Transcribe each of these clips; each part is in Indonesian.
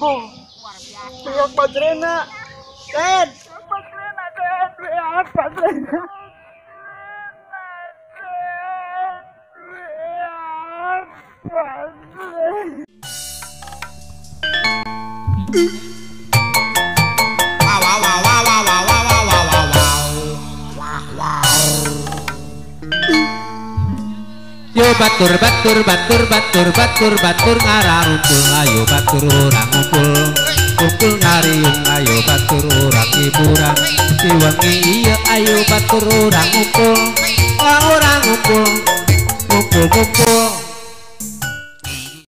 Pihak Badrena. Den. Badrena, Den. Pihak Badrena. Yo batur batur batur batur batur batur ngararumpul ayo batur orang ngumpul ngariung ayo batur orang hiburan diwangi iya ayo batur orang ngumpul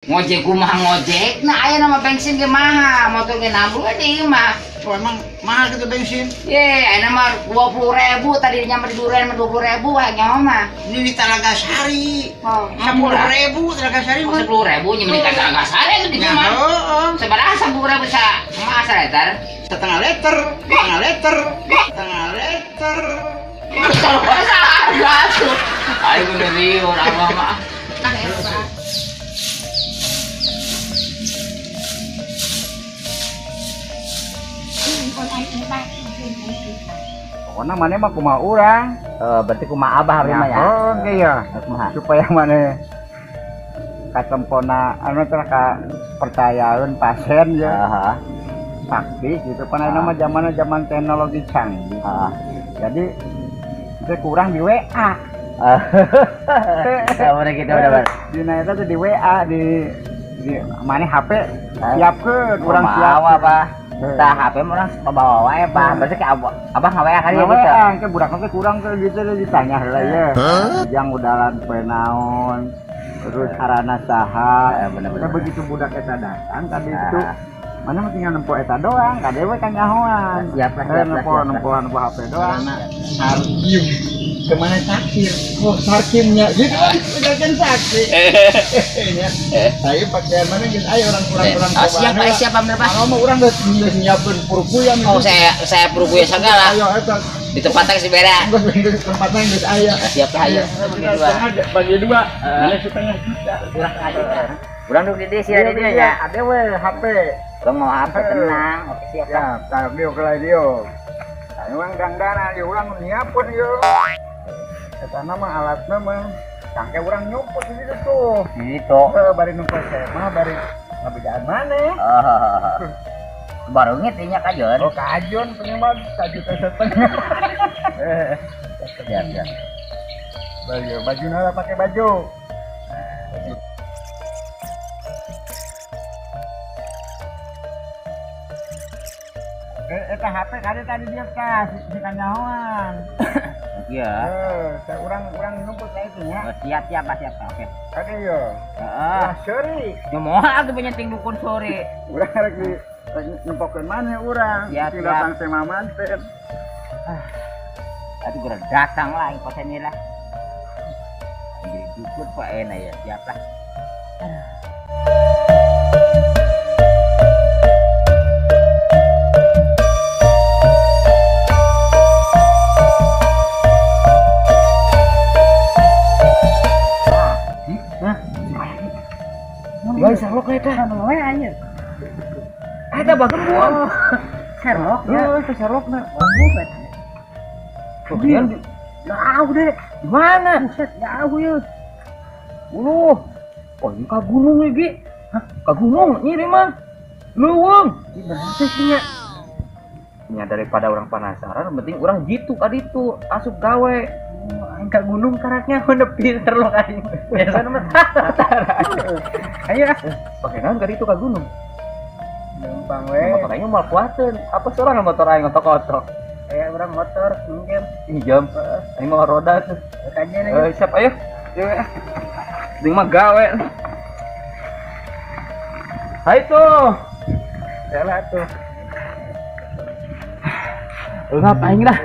ngojek kumaha ngojek nah aya nama bensin ge maha motor ge 60 di mah. Oh, emang mahal gitu bensin? Ye aya nama 20.000 tadi nyampe di Duren 20.000 hanya mah. Ini di Talaga Sari. Oh, 10.000 Talaga Sari mah. 10.000 nya menikah Talaga Sari itu di mah. Heeh. Sabaraha 10.000 sa masa liter? Setengah liter. Setengah liter. Setengah liter. Ayo bener riur abah mah. Pokoknya mana mah kumaha urang. Berarti kumaha abah hari mah ya. Oh, iya. Kumaha. Supaya mana katempona anu teh ka percayaeun pasien ya. Heeh. Sakti gitu pan nama zaman teknologi canggih. Jadi itu kurang di WA. Bener gitu bener. Dina eta teh di WA di mana HP siapkeun urang Siap siap apa? Tah HP mah urang bawa wae Pak. Berarti ke abah ngawe kali ya gitu. Ke budak teh kurang teh gitu ditanya heula ya. Yang udalan poe naon. Terus arana saha. Bener-bener. Begitu budak eta datang tadi itu mana mah tinggal nempo eta doang, kade we kan nyahoan. Siap lah, nempoan HP doang. Sarkim kemana sakit? Oh sarkimnya gitu udah kan sakit. Saya pakaian mana gitu? Ayo orang kurang Siapa bener Pak? Kalau mau orang udah nyiapin purpuyan. Oh saya purpuyan segala. Ayo eta Di tempatnya si beda. tempatnya yang gitu ayo. Siap lah ayo. Bagi dua. Ini setengah juta. Kurang aja. Kurang dulu di sini ada dia ya. Ada we HP. Kurang mau apa tenang. Oke siap. Ya, taruh dia ke radio. Ayo urang dangdanan, ya urang nyiapun yo. Eta nama alatna mah tangke urang nyumput di situ tuh. Gitu. Bari nu mah bari ngabidaan maneh. Baru ngitinya kajon. Oh kajon punya mah 1,5 juta. Siap. Baju nara pakai baju. Eta HP kade tadi dia kas si kanyahoan. Iya. Saya urang numpuk saya itu nya. Siap Pak. Oke. Kade yo. Heeh. Sorry. Nyomoal atuh penyeting dukun sore. Urang rek di nempokeun maneh urang. Siap. Datang teh mamanten. Aduh gua datang lah pas ini lah. Jadi dukun Pak enak ya. Siap lah. Guys, Sherlock eta anu we anya. Eta bagus buang. Sherlock ya. Itu Sherlock na. Buset. Kemudian jauh deh. Di mana? Buset, jauh ya. Oh, ini ka gunung lagi. Hah? Ka gunung ini mah. Leuweung. Di bener sih nya. Nya daripada orang penasaran, penting orang jitu kali itu asup gawe. Aing ka gunung karaknya nepi Sherlock aing. Biasa mah. Ayo pakai naon kali itu ka gunung. Gampang we. Motor aing mah kuateun. Apa sorangan motor aing otok-otok. Kayak urang motor pinjam. Pinjam. Aing mah roda tuh. Kajen aja. Siap ayo. Ding mah gawe. Hai tuh. Salah tuh. Ngapain dah?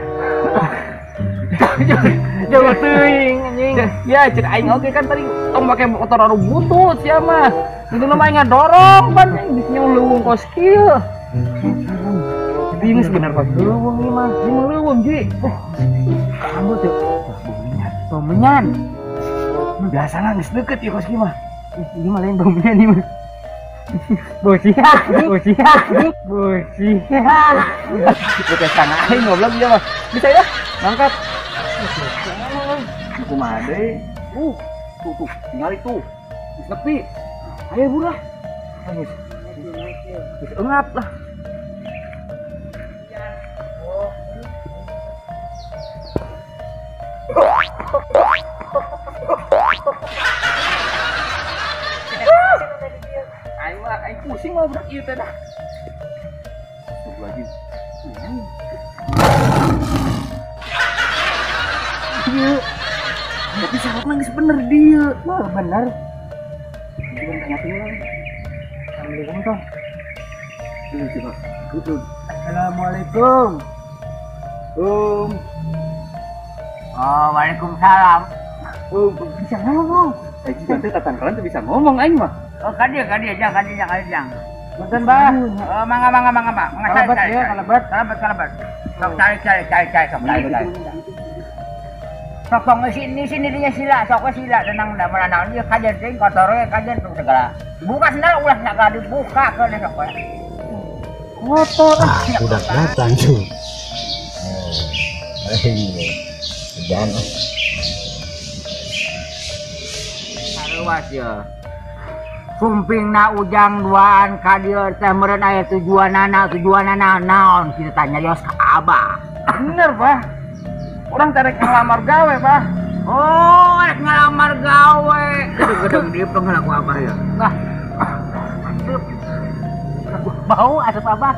Jangan teuing anjing. Ya, cek aing oke kan tadi tong make motor anu butut sia mah. Itu mah ngadorong pan bisnya leuweung kos kieu. Ini sebenarnya pas leuweung ieu mah, ini mah leuweung ji. Kamu tuh domenyan. Biasa geus deukeut ieu kos kieu mah. Ini mah lain domenyan ieu mah. Busia. Kita sana aing ngobrol dia mah. Bisa ya? Mangkat. Kumaha deui? Tuh, tinggal itu. Sepi. Ayo buruh. Ayo. Engap lah. Aing pusing mah budak ieu teh dah. Lagi. Iya. Tapi sarok nangis bener dia. Wah, bener. Bukan tengah-tengah. Assalamualaikum toh. Ini coba. Tutup. Assalamualaikum. Waalaikumsalam. Bisa ngomong. Kita teh tatangkalan tuh bisa ngomong aing mah. Oh, kadieu jang. Punten, Bah. Mangga, Pak. Kalabat ya, kalabat. Sok cari. Sok sini dia sila, sok sila tenang da melanang dia kajen teh kotor we kajen tuh segala. Buka sendal ulah sagala dibuka ke deh sok. Kotor. Udah datang tuh. Jangan. Saruas ya. Sumpingna ujang duaan ka dieu teh meureun aya tujuanana naon kita tanya yos ka Abah. Bener, Bah. Orang tarik ngelamar gawe, Bah. Oh, rek ngalamar gawe. Gedeng-gedeng di pengeula ku Abah ya. Nah. Bau asup Abah.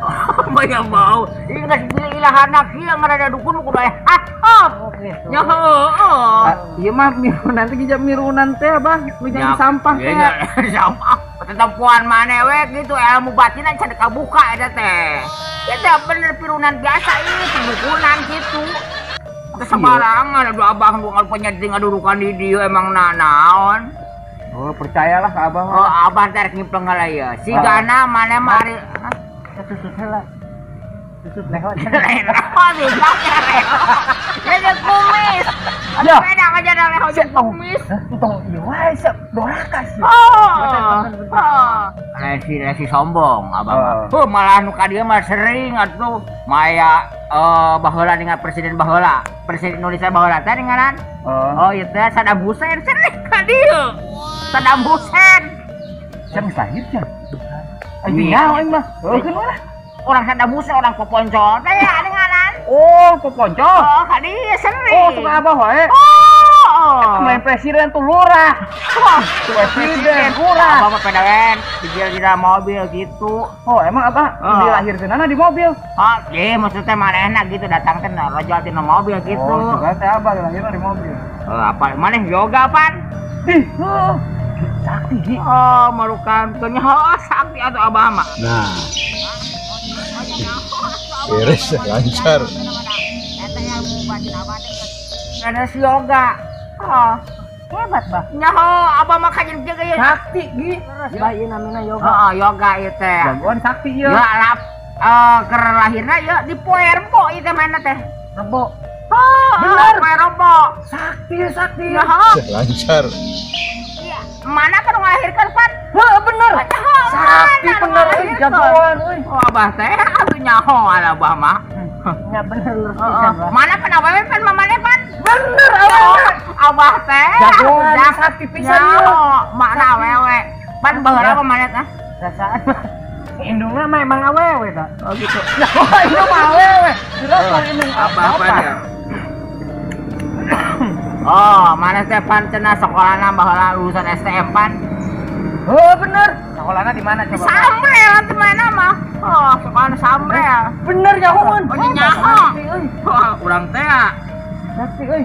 Banyak bau. Ieu geus ilahana kieu ngarada dukun kudu aya hatop. Nya heueuh. Ieu mah mirunan teh gija mirunan teh, Bang. Nu jadi sampah teh. Sampah. Tetempuan maneh we gitu ilmu batinan can kabuka eta teh. Eta bener pirunan biasa ini pendukunan gitu. Teu sembarangan adu Abah nu penyeting adudukan di dieu emang naon. Oh, percayalah ka Abah. Oh, Abah teh rek nyimpen ya. Sigana maneh mah ari susut heula. Susut lehot. Lehot bisa ya kumis. Ada beda aja ada lehot kumis. Tong ieu wae sak dorakas. Resi sombong Abah. Malah nu ka dieu mah sering atuh maya baheula dengan presiden baheula. Presiden Indonesia baheula teh ngaran. Oh, ieu teh Saddam Hussein sering ka dieu. Saddam Hussein. Can sahirnya. Iya, aing mah. Heukeun urang. Orang Saddam Hussein orang Poponcol teh ya ngaran. Oh, Poponcol. Oh, ka dieu sering. Oh, suka Abah wae. Main presiden tuh lurah. Presiden lurah. Abah mah pedawen di mobil gitu. Oh, emang Abah dilahirkeun di mobil? Oh, iya maksudnya manehna gitu datang teh rojol tina mobil gitu. Oh, juga teh Abah dilahirkeun di mobil. Apa maneh yoga pan? Ih, sakti Gi. Oh, marukan teu nyaho sakti atuh Abah mah. Nah. Beres lancar. Ada si yoga. Oh, hebat bah. Nyaho Abah mah kajen jaga ya. Sakti Gi. Bah ieu namina yoga. Heeh, yoga ieu teh. Jagoan sakti ieu. Ya lap keur lahirna ya di Poe Rebo ieu teh mana teh? Rebo. Oh, bener. Poe Rebo. Sakti. Lancar. Iya, mana kan ngelahirkan pan? Heeh, bener. Sakti bener euy jagoan euy. Oh, Abah teh atuh nyaho ala Abah mah. Ya bener. Mana pan awewe pan mamane pan? Bener awewe. Abah teh jagoan sakti pisan ieu. Mana awewe? Pan baheula mamane teh? Rasaan indungna mah emang awewe tah. Oh gitu. Ya, itu mah awewe. Jelas mah indung Abah pan ya. Oh, mana teh pan cenah sekolahna baheula lulusan STM pan? Oh, bener. Sekolahna di mana coba? Samrel teh mana mah? Oh, sekolahna Samrel. Bener nyahoan. Oh, nyaho. Oh, urang teh. Sakti euy.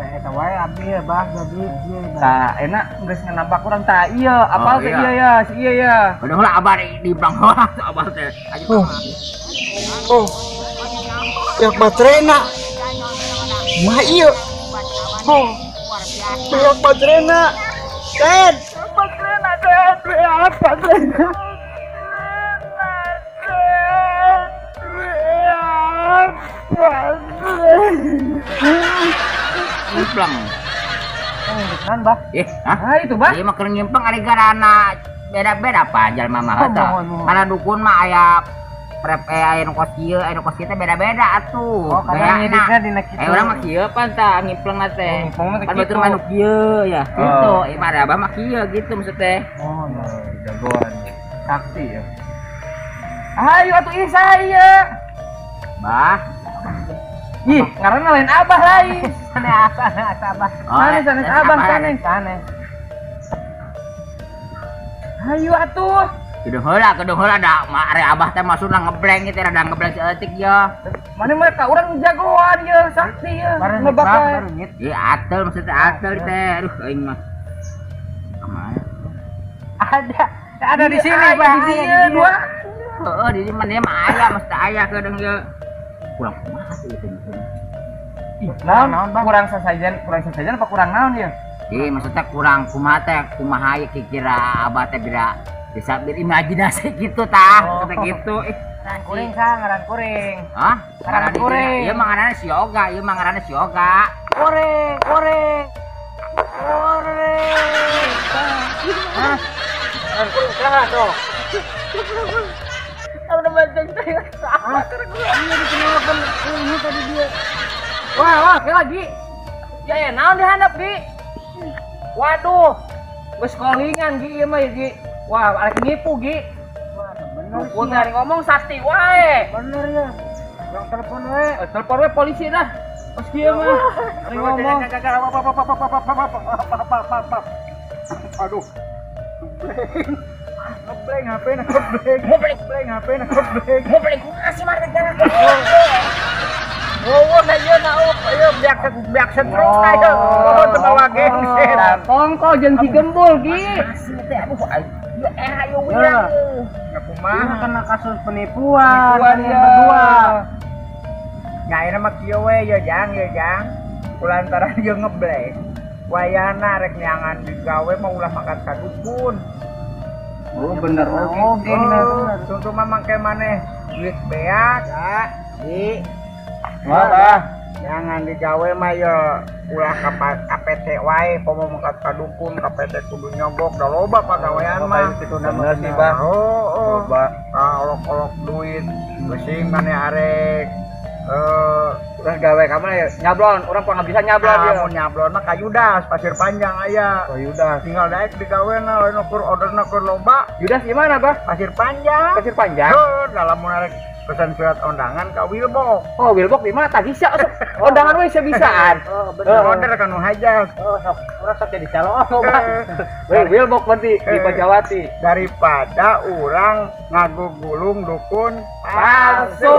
Eta wae abdi ya, Bah, jadi ieu. Tah, enak geus ngenampak urang tah ieu, apal teh ieu ya, si ieu ya. Udah heula Abah di blang heula Abah teh. Oh. Yang baterena. Mah ieu. Oh. Yang baterena. Ted. Baterena teh, lihat baterena. Nyimpleng. Kan, Bah. Hah? Ah, itu, Bah. Ieu mah keur nyimpleng ari garana beda-beda apa jalma mah eta. Karena dukun mah aya prep aya nu kos kieu teh beda-beda atuh. Oh, karena ngidikna dina kitu. Urang mah kieu pan tah ngimpleng teh. Kan batur mah nu kieu ya. Gitu, mah abah mah kieu gitu maksud teh. Oh, jagoan. Sakti ya. Ayo atuh ieu saya. Bah. Ih, ngaranna lain abah lain. Sanes abah. Sanes abah sanes. Hayu atuh. Kudu heula da are abah teh masukna ngeblank teh rada ngeblank saeutik ya. Mana mah ka urang jagoan ye, sakti ye. Ngebak. Ieu atel maksudnya atel teh. Aduh aing mah. Kemana? Ada di sini, Pak. Di sini dua. Heeh, di mana mah aya mesti aya kadang ye. Kurang kumaha sih itu. Naon kurang sasajen apa kurang naon ya? Maksudnya kurang kumaha teh kumaha kira abah teh bisa berimajinasi gitu tah, maksudnya gitu. Kuring ngaran kuring. Hah? Ngaran kuring. Ieu mah ngaranna si Yoga, Kuring. Hah? Kuring saha tuh? Udah banteng teh. Ini dikenalkan ini tadi dia. Wah, kayak lagi. Ya, naon dihandap, Gi? Waduh. Geus callingan Gi ieu mah Gi. Wah, arek nipu Gi. Wah, bener. Gua nyari ngomong sakti wae. Bener ya. Yang telepon we. Telepon we polisi dah. Pas kieu mah. Ari ngomong. Aduh. Ngebleng HP na ngebleng. Ngebleng HP na ngebleng. Ngebleng kasih mah negara. Oh, na ieu na ayo biak setruk ayo. Oh, tebawa gengset. Tongko jeung si gembul Gi. Aduh, ayo wirang. Kumaha kena kasus penipuan ya berdua. Nyaina mah kieu we ya Jang. Kulantaran ieu ngebleng. Wayana rek nyangan digawe mah ulah makan kadukun. Oh bener oke bener. Contoh mamang ke maneh duit beak ya. Di. Wah, jangan digawe mah ya ulah KPT wae pomo mangkat kadukun KPT kudu nyogok da loba pagawean mah. Bener sih, Bang. Oh. Loba olok-olok duit. Besing maneh arek udah gawe ka mana ya? Nyablon, urang pernah bisa nyablon ya. Mun nyablon mah ka Yudas, pasir panjang aya. Oh Yudas. Tinggal daek digawena lain ukur orderna keur loba. Yudas di mana, Bah? Pasir panjang. Pasir panjang. Dalam mun arek pesan surat undangan ka Wilbok. Oh, Wilbok di mana? Tadi bisa. Undangan we sebisaan. Oh, bener. Order kan nu hajat. Oh, sok urang sok jadi calon. Oh, Bang. Wilbok berarti di Pajawati. Daripada urang ngagugulung dukun palsu.